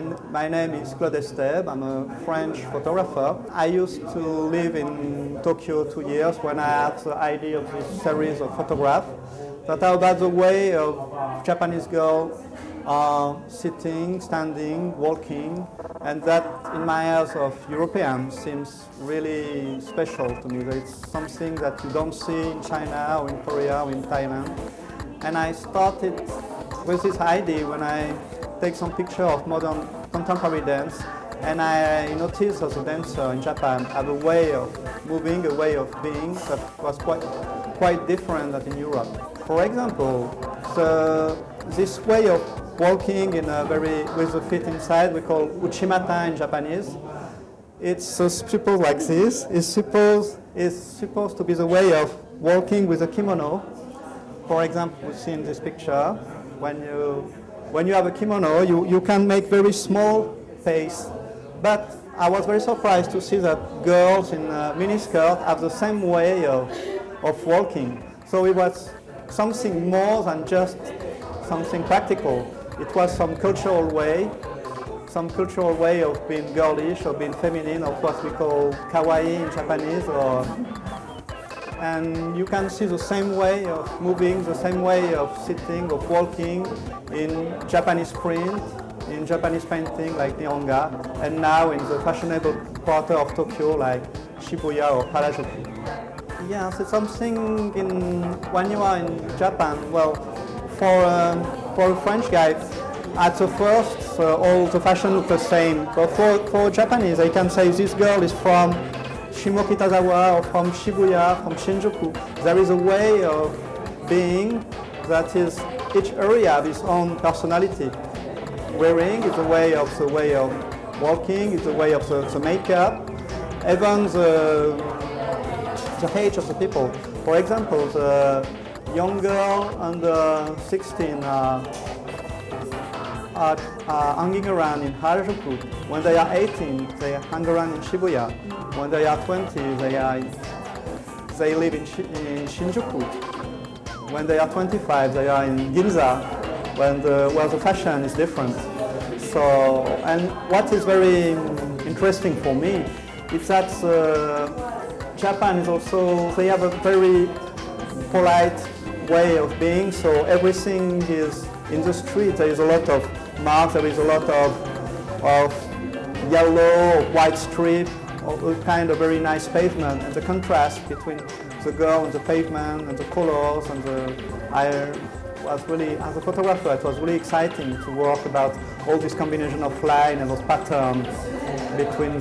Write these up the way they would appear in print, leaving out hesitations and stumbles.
my name is Claude Esteve. I'm a French photographer. I used to live in Tokyo 2 years when I had the idea of this series of photographs that are about the way of Japanese girls sitting, standing, walking, and that in my eyes of Europeans seems really special to me. It's something that you don't see in China or in Korea or in Thailand. And I started with this idea when I take some picture of modern contemporary dance, and I noticed that the dancer in Japan have a way of moving, a way of being that was quite different than in Europe. For example, this way of walking with the feet inside, we call Uchimata in Japanese. It's supposed like this. It's supposed to be the way of walking with a kimono. For example, we see in this picture, when you have a kimono, you can make very small pace. But I was very surprised to see that girls in miniskirt have the same way of walking. So it was something more than just something practical. It was some cultural way of being girlish or being feminine, of what we call kawaii in Japanese. And you can see the same way of moving, the same way of sitting, of walking in Japanese print, in Japanese painting like nihonga, and now in the fashionable quarter of Tokyo like Shibuya or Harajuku. Yes, it's something when you are in Japan, well, for a French guy, at the first, all the fashion look the same. But for Japanese, I can say this girl is from Shimokitazawa or from Shibuya, from Shinjuku. There is a way of being that is, each area has its own personality. Wearing is a way of walking, is a way of the makeup, even the age of the people. For example, the young girl under 16 are hanging around in Harajuku. When they are 18, they hang around in Shibuya. When they are 20, they live in Shinjuku. When they are 25, they are in Ginza, where the fashion is different. So, and what is very interesting for me is that Japan is also, they have a very polite way of being, so everything is in the street. There is a lot of marks, there is a lot of yellow or white strip, or kind of very nice pavement, and the contrast between the girl and the pavement and the colors and was really, as a photographer, it was really exciting to work about all this combination of line and those patterns between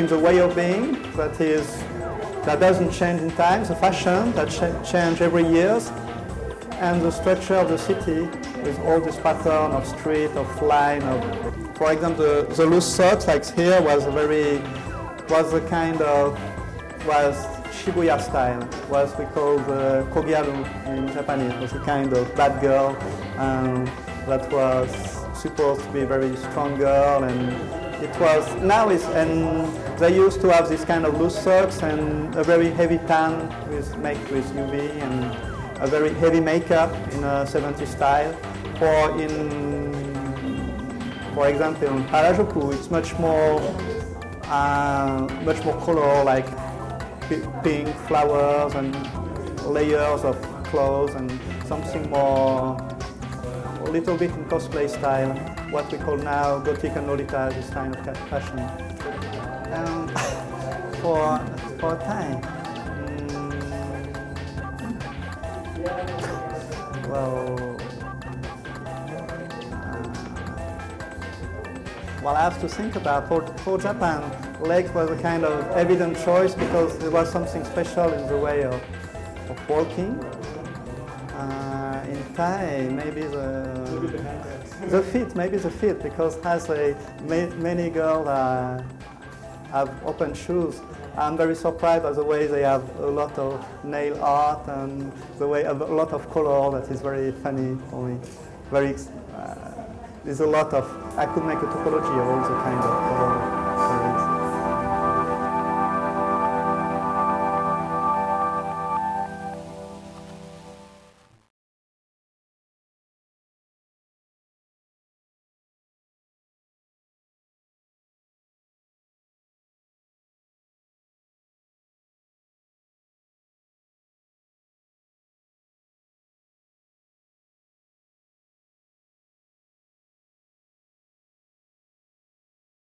the way of being that doesn't change in time, the fashion that change every year, and the structure of the city with all this pattern of street, of line, for example, the loose socks like here was Shibuya style, was we call the kogyaru in Japanese. It was a kind of bad girl that was supposed to be a very strong girl, and it was and they used to have this kind of loose socks and a very heavy tan made with UV and a very heavy makeup in a 70s style. For example, in Harajuku, it's much more color, like pink flowers and layers of clothes and something more, a little bit in cosplay style, what we call now Gothic and Lolita, this kind of fashion. For Thai, well, I have to think about, for Japan, legs was a kind of evident choice because there was something special in the way of walking. In Thai, maybe the feet, because many girls have open shoes. I'm very surprised by the way they have a lot of nail art and the way a lot of color that is very funny for me. There's a lot of, I could make a topology of all the kind of color.